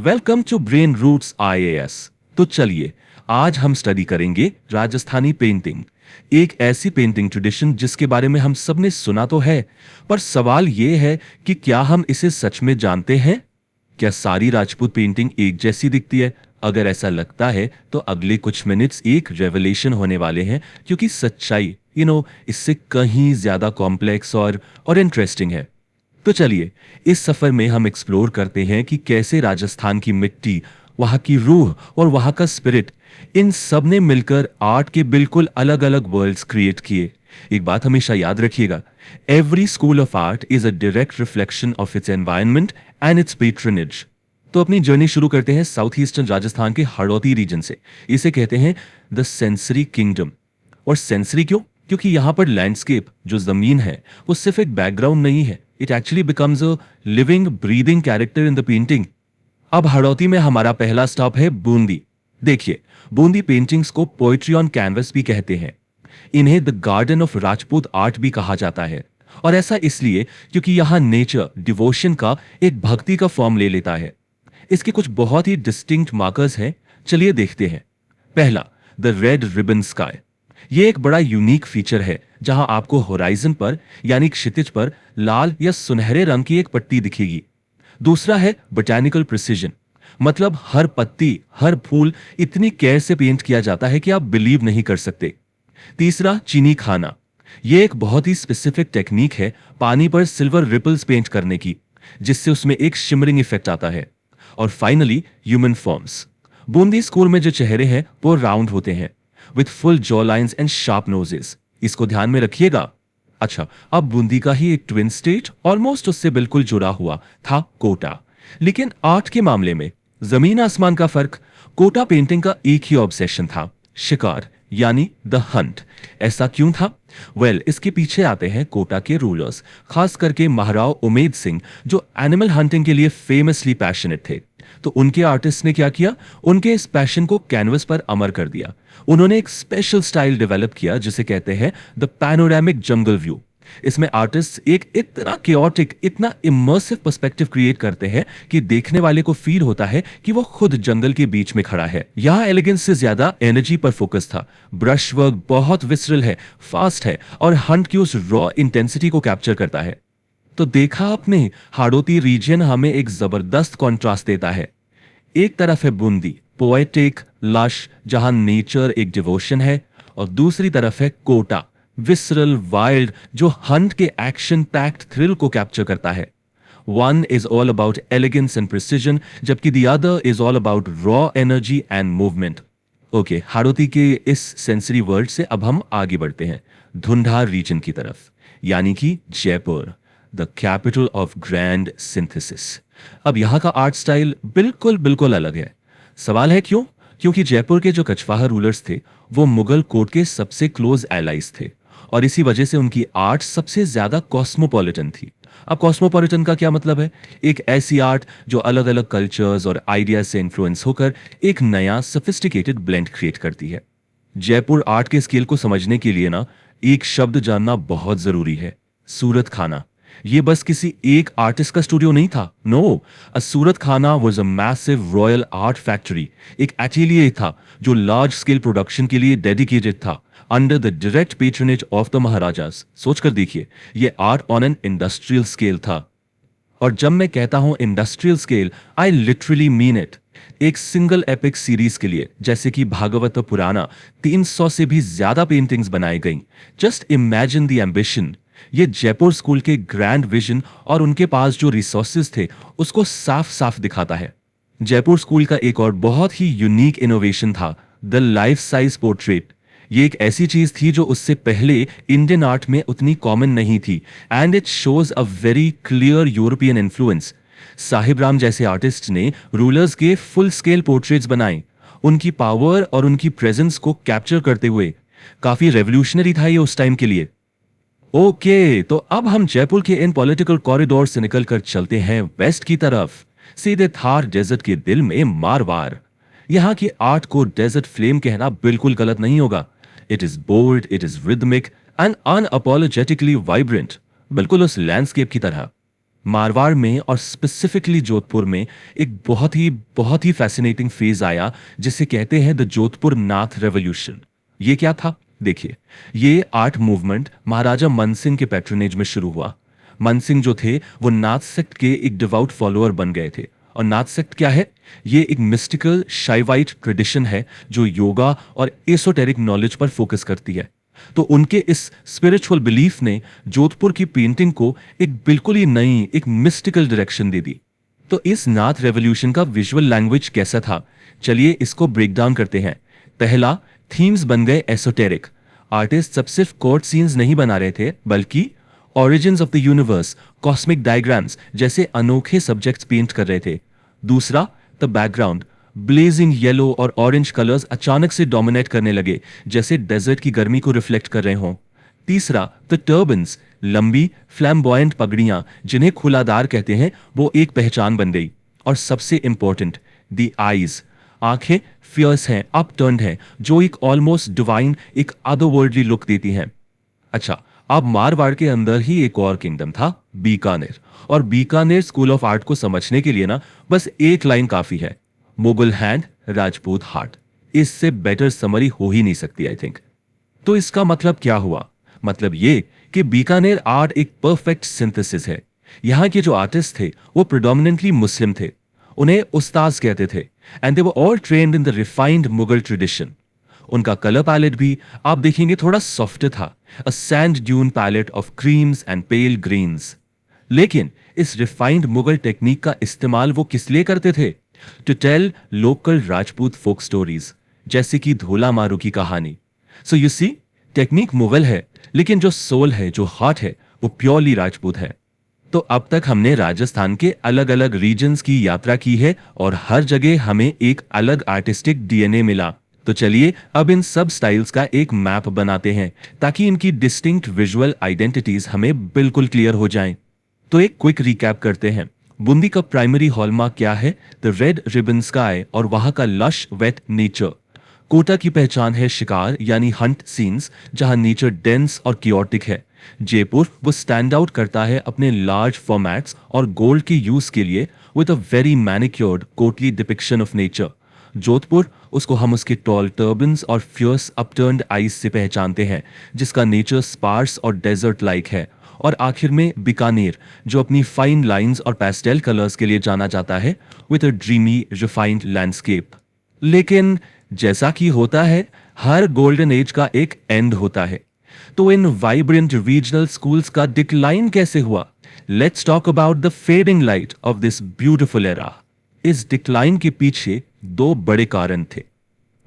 Welcome to Brain Roots IAS. तो चलिए, आज हम स्टडी करेंगे राजस्थानी पेंटिंग, एक ऐसी पेंटिंग ट्रेडिशन जिसके बारे में हम सब ने सुना तो है, पर सवाल ये है कि क्या हम इसे सच में जानते हैं? क्या सारी राजपूत पेंटिंग एक जैसी दिखती है? अगर ऐसा लगता है तो अगले कुछ मिनट्स एक रेवलेशन होने वाले हैं, क्योंकि सच्चाई इससे कहीं ज्यादा कॉम्प्लेक्स और इंटरेस्टिंग है। तो चलिए, इस सफर में हम एक्सप्लोर करते हैं कि कैसे राजस्थान की मिट्टी, वहाँ की रूह और वहाँ का स्पिरिट, इन सब ने मिलकर आर्ट के बिल्कुल अलग अलग वर्ल्ड्स क्रिएट किए। एक बात हमेशा याद रखिएगा, every school of art is a direct reflection of its environment and it's patronage. तो अपनी जर्नी शुरू करते हैं साउथ ईस्टर्न राजस्थान के हड़ौती रीजन से। इसे कहते हैं द सेंसरी किंगडम। और सेंसरी क्यों? क्योंकि यहाँ पर लैंडस्केप, जो जमीन है, वो सिर्फ एक बैकग्राउंड नहीं है, it actually becomes a living breathing character in the painting. अब हड़ौती में हमारा पहला स्टॉप है बूंदी। देखिए, बूंदी पेंटिंग्स को पोएट्री ऑन कैनवस भी कहते हैं। इन्हें the garden of Rajput art भी कहा जाता है, और ऐसा इसलिए क्योंकि यहाँ नेचर डिवोशन का एक भक्ति का फॉर्म ले लेता है। इसके कुछ बहुत ही डिस्टिंक्ट मार्कर्स हैं, चलिए देखते हैं। पहला, द रेड रिबन स्काई। ये एक बड़ा यूनिक फीचर है, जहां आपको होराइजन पर यानी क्षितिज पर लाल या सुनहरे रंग की एक पट्टी दिखेगी। दूसरा है बोटैनिकल प्रिसिजन, मतलब हर पत्ती, हर फूल इतनी केयर से पेंट किया जाता है कि आप बिलीव नहीं कर सकते। तीसरा, चीनी खाना। यह एक बहुत ही स्पेसिफिक टेक्निक है पानी पर सिल्वर रिपल्स पेंट करने की, जिससे उसमें एक शिमरिंग इफेक्ट आता है। और finally, human forms. Bundi school में जो चेहरे हैं वो राउंड होते हैं, with full jaw lines and sharp noses. इसको ध्यान में रखिएगा। अच्छा, अब बूंदी का ही एक ट्विन स्टेट ऑलमोस्ट उससे बिल्कुल जुड़ा हुआ था, कोटा। लेकिन आर्ट के मामले में जमीन आसमान का फर्क। कोटा पेंटिंग का एक ही ऑब्सेशन था, शिकार यानी द हंट। ऐसा क्यों था? इसके पीछे आते हैं कोटा के रूलर्स, खास करके महाराव उमेद सिंह, जो एनिमल हंटिंग के लिए फेमसली पैशनेट थे। तो उनके आर्टिस्ट ने क्या किया? उनके इस पैशन को कैनवस पर अमर कर दिया। उन्होंने एक स्पेशल स्टाइल डेवलप किया जिसे कहते हैं द पैनोरामिक जंगल व्यू। इसमें आर्टिस्ट एक इतना केओटिक, इतना इमर्सिव पर्सपेक्टिव क्रिएट करते हैं कि देखने वाले को फील होता है कि वो खुद जंगल के बीच में खड़ा है। यहाँ एलिगेंस से ज्यादा एनर्जी पर फोकस था। ब्रश वर्क बहुत विसरल है, फास्ट है, और हंट की उस रॉ इंटेंसिटी को कैप्चर करता है। तो देखा आपने, हाड़ौती रीजन हमें एक जबरदस्त कॉन्ट्रास्ट देता है। एक तरफ है बूंदी, पोएटिक, लश, जहां नेचर एक डिवोशन है, और दूसरी तरफ है कोटा, विसरल, वाइल्ड, जो हंट के एक्शन पैक्ड थ्रिल को कैप्चर करता है। One is all about elegance and precision, जबकि the other is all about raw energy and movement. Okay, Hadoti के इस सेंसरी वर्ल्ड से अब हम आगे बढ़ते हैं धुंधार रीजन की तरफ, यानी कि Jaipur, the capital of grand synthesis. अब यहाँ का आर्ट स्टाइल बिल्कुल बिल्कुल अलग है। सवाल है क्यों? क्योंकि जयपुर के जो कछवाहा रूलर्स थे वो मुगल कोर्ट के सबसे क्लोज एलाइज थे, और इसी वजह से उनकी आर्ट सबसे ज्यादा कॉस्मोपॉलिटन थी। अब कॉस्मोपॉलिटन का क्या मतलब है? एक ऐसी आर्ट जो अलग अलग कल्चर्स और आइडियाज से इन्फ्लुएंस होकर एक नया सोफिस्टिकेटेड ब्लेंड क्रिएट करती है। जयपुर आर्ट के स्केल को समझने के लिए एक शब्द जानना बहुत जरूरी है, सूरत खाना। ये बस किसी एक आर्टिस्ट का स्टूडियो नहीं था। No, a Surat Khana was a massive royal art factory. एक एटेलियर था जो लार्ज स्केल प्रोडक्शन के लिए डेडिकेटेड था, under the direct patronage of the maharajas. सोच कर देखिए, ये art on an industrial scale था। और जब मैं कहता हूं industrial scale, I literally mean it. एक सिंगल एपिक सीरीज के लिए, जैसे कि भागवत पुराना, 300 से भी ज्यादा पेंटिंग्स बनाई गई। Just imagine the ambition. ये जयपुर स्कूल के ग्रैंड विजन और उनके पास जो रिसोर्सेज थे उसको साफ साफ दिखाता है। जयपुर स्कूल का एक और बहुत ही यूनिक इनोवेशन था द लाइफ साइज पोर्ट्रेट। ये एक ऐसी चीज थी जो उससे पहले इंडियन आर्ट में उतनी कॉमन नहीं थी, and it shows a very clear European influence. Sahib Ram जैसे आर्टिस्ट ने रूलर्स के फुल स्केल पोर्ट्रेट्स बनाए, उनकी पावर और उनकी प्रेजेंस को कैप्चर करते हुए। काफी रेवोल्यूशनरी था ये उस टाइम के लिए। ओके, तो अब हम जयपुर के इन पॉलिटिकल कॉरिडोर से निकलकर चलते हैं वेस्ट की तरफ, सीधे थार डेजर्ट के दिल में मारवाड़। यहाँ की आर्ट को डेजर्ट फ्लेम कहना बिल्कुल गलत नहीं होगा। It is bold, it is rhythmic and unapologetically vibrant, बिल्कुल उस लैंडस्केप की तरह। मारवाड़ में और स्पेसिफिकली जोधपुर में एक बहुत ही फैसिनेटिंग फेज आया जिसे कहते हैं द जोधपुर नाथ रेवोल्यूशन। ये क्या था? देखिए, ये आर्ट मूवमेंट महाराजा मन सिंह के पैट्रोनेज में शुरू हुआ। मन सिंह जो थे वो नाथ सेक्ट के एक डिवाउट फॉलोअर बन गए थे। और नाथ सेक्ट क्या है? ये एक मिस्टिकल शाइवाइट ट्रेडिशन है जो योगा और एसोटेरिक नॉलेज पर फोकस करती है। तो उनके इस स्पिरिचुअल बिलीफ ने जोधपुर की पेंटिंग को एक बिल्कुल ही नई, एक मिस्टिकल डायरेक्शन दे दी। तो इस नाथ रेवोल्यूशन का विजुअल लैंग्वेज कैसा था? चलिए इसको ब्रेक डाउन करते हैं। पहला, थीम्स बन गए एसोटेरिक। आर्टिस्ट सब सिर्फ कोर्ट सीन्स नहीं बना रहे थे, बल्कि origins of the universe, cosmic diagrams जैसे अनोखे सब्जेक्ट्स पेंट कर रहे थे। दूसरा, द बैकग्राउंड, ब्लेजिंग येलो और ऑरेंज कलर्स अचानक से डोमिनेट करने लगे, जैसे डेजर्ट की गर्मी को रिफ्लेक्ट कर रहे हों। तीसरा, द टर्बन्स, लंबी फ्लैम्बॉयंट पगड़ियां जिन्हें खुलादार कहते हैं, वो एक पहचान बन गई। और सबसे इंपॉर्टेंट, द आईज, आंखें फियर्स हैं, अपटर्न्ड हैं, जो एक ऑलमोस्ट डिवाइन, एक अदरवर्ल्डली लुक देती हैं। अच्छा, अब मारवाड़ के अंदर ही एक और किंगडम था, बीकानेर। और बीकानेर स्कूल ऑफ आर्ट को समझने के लिए ना बस एक लाइन काफी है, मुगल हैंड, राजपूत हार्ट। इससे बेटर समरी हो ही नहीं सकती, आई थिंक। तो इसका मतलब क्या हुआ? मतलब ये कि बीकानेर आर्ट एक परफेक्ट सिंथेसिस है। यहाँ के जो आर्टिस्ट थे वो प्रिडोमिनेंटली मुस्लिम थे। उन्हें उस्ताद कहते थे, and they were all trained in the refined Mughal tradition. उनका कलर पैलेट भी आप देखेंगे थोड़ा सॉफ्ट था, a sand dune palette of creams and pale greens. लेकिन इस रिफाइंड मुगल टेक्निक का इस्तेमाल वो किस लिए करते थे? To tell local Rajput folk stories, जैसे कि धोला मारू की कहानी। So you see, technique Mughal है, लेकिन जो सोल है, जो हार्ट है, वो प्योरली राजपूत है। तो अब तक हमने राजस्थान के अलग अलग रीजन्स की यात्रा की है और हर जगह हमें एक अलग आर्टिस्टिक डीएनए मिला। तो चलिए अब इन सब स्टाइल्स का एक मैप बनाते हैं ताकि इनकी डिस्टिंक्ट विजुअल आइडेंटिटीज हमें बिल्कुल क्लियर हो जाएं। तो एक क्विक रिकैप करते हैं। बूंदी का प्राइमरी हॉलमार्क क्या है? द रेड रिबन स्काई और वहां का लश वेट नेचर। कोटा की पहचान है शिकार यानी हंट सीन्स, जहां नेचर डेंस और कियोटिक है। जयपुर वो स्टैंड आउट करता है अपने लार्ज फॉर्मेट्स और गोल्ड के यूज के लिए with a very manicured Kotli depiction of nature. Jodhpur, उसको हम उसके टॉल टर्बन्स और फियर्स अपटर्न्ड आईज से पहचानते हैं, जिसका नेचर स्पार्स और डेजर्ट लाइक है। और आखिर में बीकानेर, जो अपनी फाइन लाइंस और पैस्टेल कलर्स के लिए जाना जाता है, with a dreamy refined landscape. लेकिन जैसा कि होता है, हर गोल्डन एज का एक एंड होता है। तो इन वाइब्रेंट रीजनल स्कूल्स का डिक्लाइन कैसे हुआ? Let's talk about the fading light of this beautiful era. इस डिक्लाइन के पीछे दो बड़े कारण थे।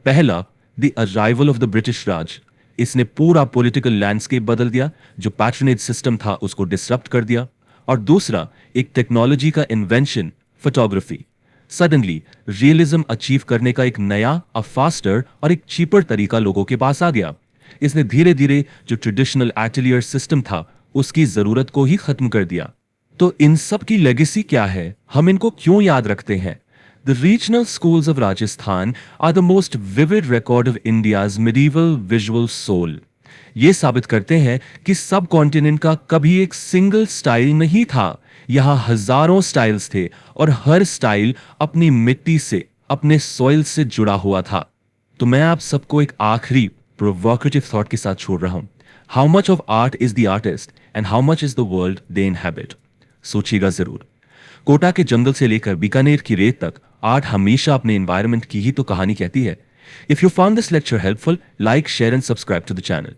पहला, the arrival of the British Raj. इसने पूरा पॉलिटिकल लैंडस्केप बदल दिया, जो पैट्रोनेज सिस्टम था उसको डिसरप्ट कर दिया। और दूसरा, एक टेक्नोलॉजी का invention, photography. Suddenly realism achieve करने का एक नया, अ फास्टर और एक चीपर तरीका लोगों के पास आ गया। इसने धीरे धीरे जो ट्रेडिशनल एटलियर सिस्टम था उसकी जरूरत को ही खत्म कर दिया। तो इन सब की लेगेसी क्या है? हम इनको क्यों याद रखते हैं? The regional schools of Rajasthan are the most vivid record of India's medieval visual soul. ये साबित करते हैं कि सब कॉन्टिनेंट का कभी एक सिंगल स्टाइल नहीं था। यहाँ हजारों स्टाइल्स थे और हर स्टाइल अपनी मिट्टी से, अपने सॉइल से जुड़ा हुआ था। तो मैं आप सबको एक आखिरी प्रोवोकेटिव थॉट के साथ छोड़ रहा हूं। How much of art is the artist and how much is the world they inhabit? सोचिएगा जरूर। कोटा के जंगल से लेकर बीकानेर की रेत तक आर्ट हमेशा अपने एनवायरनमेंट की ही तो कहानी कहती है। If you found this lecture helpful, like, share and subscribe to the channel.